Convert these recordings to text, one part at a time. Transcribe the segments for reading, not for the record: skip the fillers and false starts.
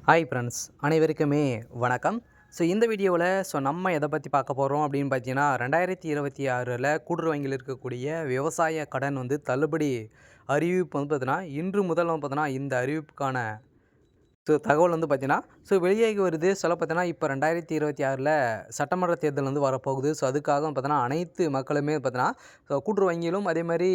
Hi friends, அனைவருக்குமே வணக்கம். இந்த வீடியோவில் நம்ம எதை பற்றி பார்க்க போகிறோம் அப்படின்னு பார்த்தீங்கன்னா, 2026 கூட்டுறவு வங்கியில் இருக்கக்கூடிய விவசாய கடன் தள்ளுபடி அறிவிப்பு பார்த்தீங்கன்னா, இன்று முதல் பார்த்தீங்கன்னா இந்த அறிவிப்புக்கான தகவல் பார்த்தீங்கன்னா வெளியாகி வருது. பார்த்தீங்கன்னா இப்போ 2026 சட்டமன்ற தேர்தல் வரப்போகுது. அதுக்காக பார்த்தீங்கன்னா அனைத்து மக்களுமே பார்த்தீங்கன்னா கூட்டுறவு வங்கியிலும் அதே மாதிரி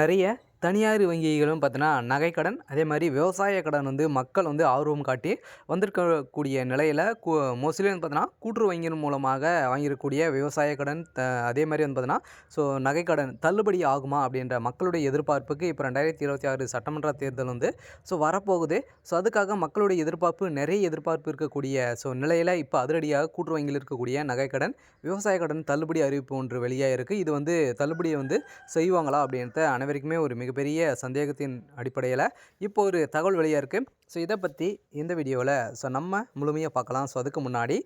நிறைய தனியார் வங்கிகளும் பார்த்தீங்கன்னா நகைக்கடன் அதே மாதிரி விவசாய கடன் மக்கள் ஆர்வம் காட்டி வந்திருக்கக்கூடிய நிலையில் மோஸ்ட்லி பார்த்தீங்கன்னா கூட்டுறவு வங்கியின் மூலமாக வாங்கியிருக்கக்கூடிய விவசாய கடன் அதே மாதிரி பார்த்தீங்கன்னா நகைக்கடன் தள்ளுபடி ஆகுமா அப்படின்ற மக்களுடைய எதிர்பார்ப்புக்கு இப்போ 2026 சட்டமன்ற தேர்தல் வரப்போகுது. அதுக்காக மக்களுடைய எதிர்பார்ப்பு நிறைய எதிர்பார்ப்பு இருக்கக்கூடிய நிலையில் இப்போ அதிரடியாக கூட்டுறவு வங்கியில் இருக்கக்கூடிய நகைக்கடன் விவசாய கடன் தள்ளுபடி அறிவிப்பு ஒன்று வெளியாக இருக்குது. இது தள்ளுபடியை செய்வாங்களா அப்படின்றத அனைவருக்குமே ஒரு மிகப்பெரிய சந்தேகத்தின் அடிப்படையில் இப்போ ஒரு தகவல் வெளியாக இருக்குது. இதை பற்றி இந்த வீடியோவில் நம்ம முழுமையாக பார்க்கலாம். அதுக்கு முன்னாடி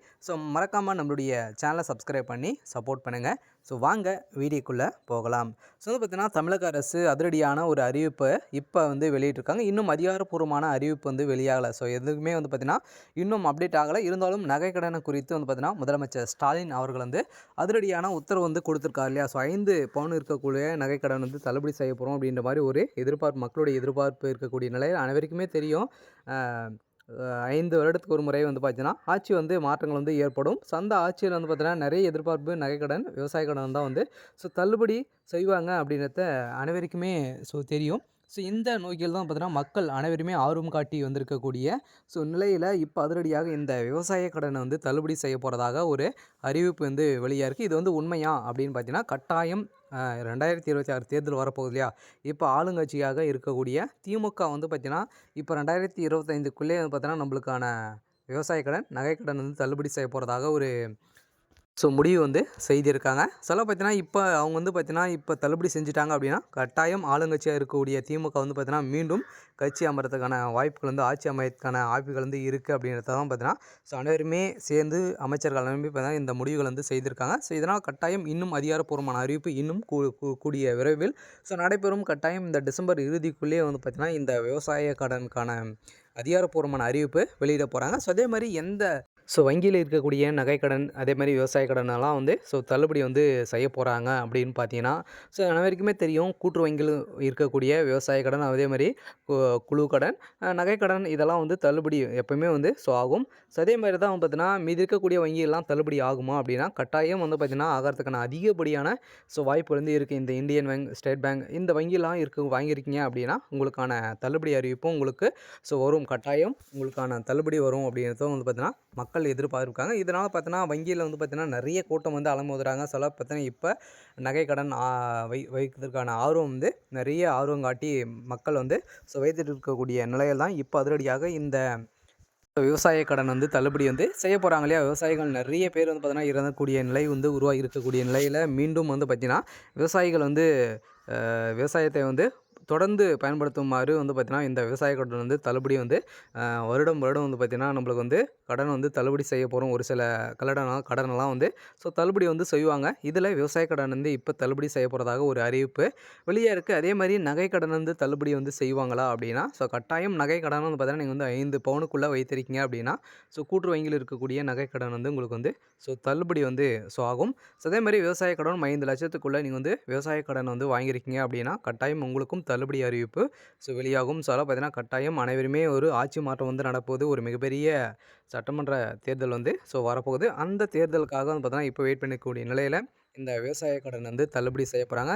மறக்காமல் நம்மளுடைய சேனலை சப்ஸ்கிரைப் பண்ணி சப்போர்ட் பண்ணுங்கள். வாங்க வீடியோக்குள்ளே போகலாம். பார்த்தீங்கன்னா தமிழக அரசு அதிரடியான ஒரு அறிவிப்பை இப்போ வெளியிட்டிருக்காங்க. இன்னும் அதிகாரப்பூர்வமான அறிவிப்பு வெளியாகலை. எதுவுமே பார்த்தீங்கன்னா இன்னும் அப்டேட் ஆகலை. இருந்தாலும் நகைக்கடனை குறித்து பார்த்தீங்கன்னா முதலமைச்சர் ஸ்டாலின் அவர்கள் அதிரடியான உத்தரவு கொடுத்துருக்காரு இல்லையா. 5 பவுன் இருக்கக்கூடிய நகைக்கடன் தள்ளுபடி செய்ய போகிறோம் அப்படின்ற மாதிரி ஒரு எதிர்பார்ப்பு, மக்களுடைய எதிர்பார்ப்பு இருக்கக்கூடிய நிலையில் அனைவருக்குமே தெரியும். 5 வருடத்துக்கு ஒரு முறை பார்த்தீங்கன்னா ஆட்சி மாற்றங்கள் ஏற்படும். அந்த ஆட்சியில் பார்த்தீங்கன்னா நிறைய எதிர்பார்ப்பு நகைக்கடன் விவசாய கடன் தான் தள்ளுபடி செய்வாங்க அப்படின்றத அனைவருக்குமே தெரியும். இந்த நோக்கில் தான் பார்த்தீங்கன்னா மக்கள் அனைவருமே ஆர்வம் காட்டி வந்திருக்கக்கூடிய நிலையில் இப்போ அதிரடியாக இந்த விவசாய கடனை தள்ளுபடி செய்ய போகிறதாக ஒரு அறிவிப்பு வெளியாக இருக்குது. இது உண்மையா அப்படின்னு பார்த்தீங்கன்னா கட்டாயம் 2026 தேர்தல் வரப்போகுது இல்லையா. இப்போ ஆளுங்கட்சியாக இருக்கக்கூடிய திமுக பார்த்தீங்கன்னா இப்போ 2025க்குள்ளே பார்த்தீங்கன்னா நம்மளுக்கான விவசாய கடன் நகைக்கடன் தள்ளுபடி செய்ய போகிறதாக ஒரு முடிவு செய்திருக்காங்க. பார்த்தீங்கன்னா இப்போ அவங்க பார்த்தீங்கன்னா இப்போ தள்ளுபடி செஞ்சுட்டாங்க அப்படின்னா கட்டாயம் ஆளுங்கட்சியாக இருக்கக்கூடிய திமுக பார்த்தீங்கன்னா மீண்டும் கட்சி அமர்றதுக்கான வாய்ப்புகள் ஆட்சி அமையத்துக்கான வாய்ப்புகள் இருக்குது அப்படின்றத தான் பார்த்தீங்கன்னா அனைவருமே சேர்ந்து அமைச்சர்கள் அனைவருமே பார்த்தீங்கன்னா இந்த முடிவுகள் செய்திருக்காங்க. இதனால் கட்டாயம் இன்னும் அதிகாரப்பூர்வமான அறிவிப்பு இன்னும் கூடிய விரைவில் நடைபெறும். கட்டாயம் இந்த டிசம்பர் இறுதிக்குள்ளேயே பார்த்தீங்கன்னா இந்த விவசாய கடனுக்கான அதிகாரப்பூர்வமான அறிவிப்பு வெளியிட போகிறாங்க. அதே மாதிரி எந்த வங்கியில் இருக்கக்கூடிய நகைக்கடன் அதே மாதிரி விவசாய கடனெல்லாம் தள்ளுபடி செய்ய போகிறாங்க அப்படின்னு பார்த்தீங்கன்னா அனைவருக்குமே தெரியும். கூட்டுறவு வங்கியில் இருக்கக்கூடிய விவசாய கடன் அதே மாதிரி குழு கடன் நகைக்கடன் இதெல்லாம் தள்ளுபடி எப்போயுமே ஆகும். அதே மாதிரி தான் பார்த்தீங்கன்னா மீதி இருக்கக்கூடிய வங்கியெல்லாம் தள்ளுபடி ஆகுமா அப்படின்னா கட்டாயம் பார்த்தீங்கன்னா ஆகிறதுக்கான அதிகப்படியான வாய்ப்பு இருக்குது. இந்த இந்தியன் பேங்க், ஸ்டேட் பேங்க் இந்த வங்கியெல்லாம் வாங்கியிருக்கீங்க அப்படின்னா உங்களுக்கான தள்ளுபடி அறிவிப்பும் உங்களுக்கு வரும். கட்டாயம் உங்களுக்கான தள்ளுபடி வரும் அப்படின்றதும் பார்த்தீங்கன்னா மக்கள் எதிர்பார்க்காங்க. இதனால் பார்த்தீங்கன்னா வங்கியில் பார்த்தீங்கன்னா நிறைய கூட்டம் அலமோதுறாங்க. பார்த்தீங்கன்னா இப்போ நகைக்கடன் வைக்கிறதுக்கான ஆர்வம் நிறைய ஆர்வம் காட்டி மக்கள் வைத்துட்டு இருக்கக்கூடிய நிலையில் தான் இப்போ அதிரடியாக இந்த விவசாய கடன் தள்ளுபடி செய்ய போகிறாங்க இல்லையா. விவசாயிகள் நிறைய பேர் பார்த்தீங்கன்னா இறங்கக்கூடிய நிலை உருவாகி இருக்கக்கூடிய நிலையில் மீண்டும் பார்த்தீங்கன்னா விவசாயிகள் விவசாயத்தை தொடர்ந்து பயன்படுத்துமாறு பார்த்தீங்கன்னா இந்த விவசாய கடன் தள்ளுபடி வருடம் பார்த்தீங்கன்னா நம்மளுக்கு கடன் தள்ளுபடி செய்ய போகிறோம். ஒரு சில கடனெல்லாம் தள்ளுபடி செய்வாங்க. இதில் விவசாய கடன் இப்போ தள்ளுபடி செய்ய போகிறதாக ஒரு அறிவிப்பு வெளியாக இருக்குது. அதே மாதிரி நகை கடன் தள்ளுபடி செய்வாங்களா அப்படின்னா கட்டாயம் நகை கடன் பார்த்தீங்கன்னா நீங்கள் 5 பவுனுக்குள்ளே வைத்திருக்கீங்க அப்படின்னா கூட்டுறவு வங்கியில் இருக்கக்கூடிய நகை கடன் உங்களுக்கு தள்ளுபடி ஆகும். அதே மாதிரி விவசாய கடன் 5 லட்சத்துக்குள்ளே நீங்கள் விவசாய கடன் வாங்கியிருக்கீங்க அப்படின்னா கட்டாயம் உங்களுக்கும் தள்ளுபடி அறிவிப்பு வெளியாகும். பார்த்தீங்கன்னா கட்டாயம் அனைவருமே ஒரு ஆட்சி மாற்றம் நடப்போது. ஒரு மிகப்பெரிய சட்டமன்ற தேர்தல் வரப்போகுது. அந்த தேர்தலுக்காக பார்த்தீங்கன்னா இப்போ வெயிட் பண்ணக்கூடிய நிலையில் இந்த விவசாய கடன் தள்ளுபடி செய்ய போகிறாங்க.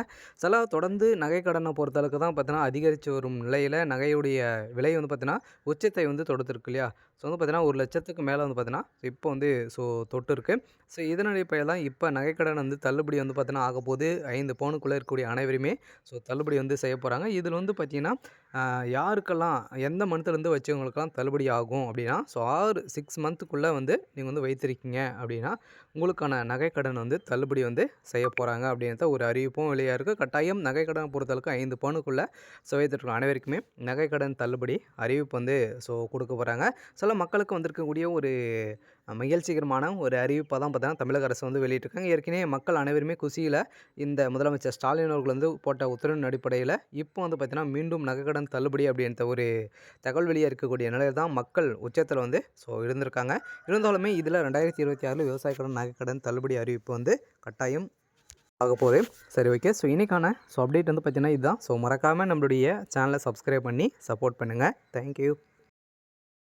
தொடர்ந்து நகை கடனை பொறுத்தளவுக்கு தான் பார்த்தீங்கன்னா அதிகரித்து வரும் நிலையில் நகையுடைய விலை பார்த்தீங்கன்னா உச்சத்தை தொடுத்துருக்கு இல்லையா. பார்த்தீங்கன்னா 1 லட்சத்துக்கு மேலே பார்த்தீங்கன்னா இப்போ தொட்டு இருக்குது. இதன் அடிப்படையில் தான் இப்போ நகைக்கடன் தள்ளுபடி பார்த்தீங்கன்னா ஆகப்போது 5 பவுனுக்குள்ளே இருக்கக்கூடிய அனைவருமே தள்ளுபடி செய்ய போகிறாங்க. இதில் பார்த்தீங்கன்னா யாருக்கெல்லாம் எந்த மந்த்லேருந்து வச்சவங்களுக்கெல்லாம் தள்ளுபடி ஆகும் அப்படின்னா 6 மந்த்துக்குள்ளே நீங்கள் வைத்திருக்கீங்க அப்படின்னா உங்களுக்கான நகைக்கடன் தள்ளுபடி செய்ய போகிறாங்க அப்படின்றத ஒரு அறிவிப்பும் வெளியாக இருக்குது. கட்டாயம் நகைக்கடனை பொறுத்தளவுக்கு 5 பவுனுக்குள்ளே வைத்திருக்கிற அனைவருக்குமே நகைக்கடன் தள்ளுபடி அறிவிப்பு கொடுக்க போகிறாங்க. மக்களுக்கு வந்திருக்கக்கூடிய ஒரு மகிழ்ச்சிகரமான ஒரு அறிவிப்பாக தான் பார்த்தீங்கன்னா தமிழக அரசு வந்து வெளியிட்டிருக்காங்க. ஏற்கனவே மக்கள் அனைவருமே குஷியில் இந்த முதலமைச்சர் ஸ்டாலின் அவர்கள் வந்து போட்ட உத்தரவின் அடிப்படையில் இப்போ வந்து பார்த்தீங்கன்னா மீண்டும் நகைக்கடன் தள்ளுபடி அப்படின்ற ஒரு தகவல் வெளியே இருக்கக்கூடிய நிலையில் தான் மக்கள் உச்சத்தில் வந்து இருந்திருக்காங்க. இருந்தாலுமே இதில் 2026 விவசாய கடன் நகைக்கடன் தள்ளுபடி அறிவிப்பு வந்து கட்டாயம் ஆக போகுது. சரி, ஓகே. இன்றைக்கான அப்டேட் வந்து பார்த்தீங்கன்னா இதுதான். மறக்காமல் நம்மளுடைய சேனலை சப்ஸ்கிரைப் பண்ணி சப்போர்ட் பண்ணுங்கள். தேங்க்யூ.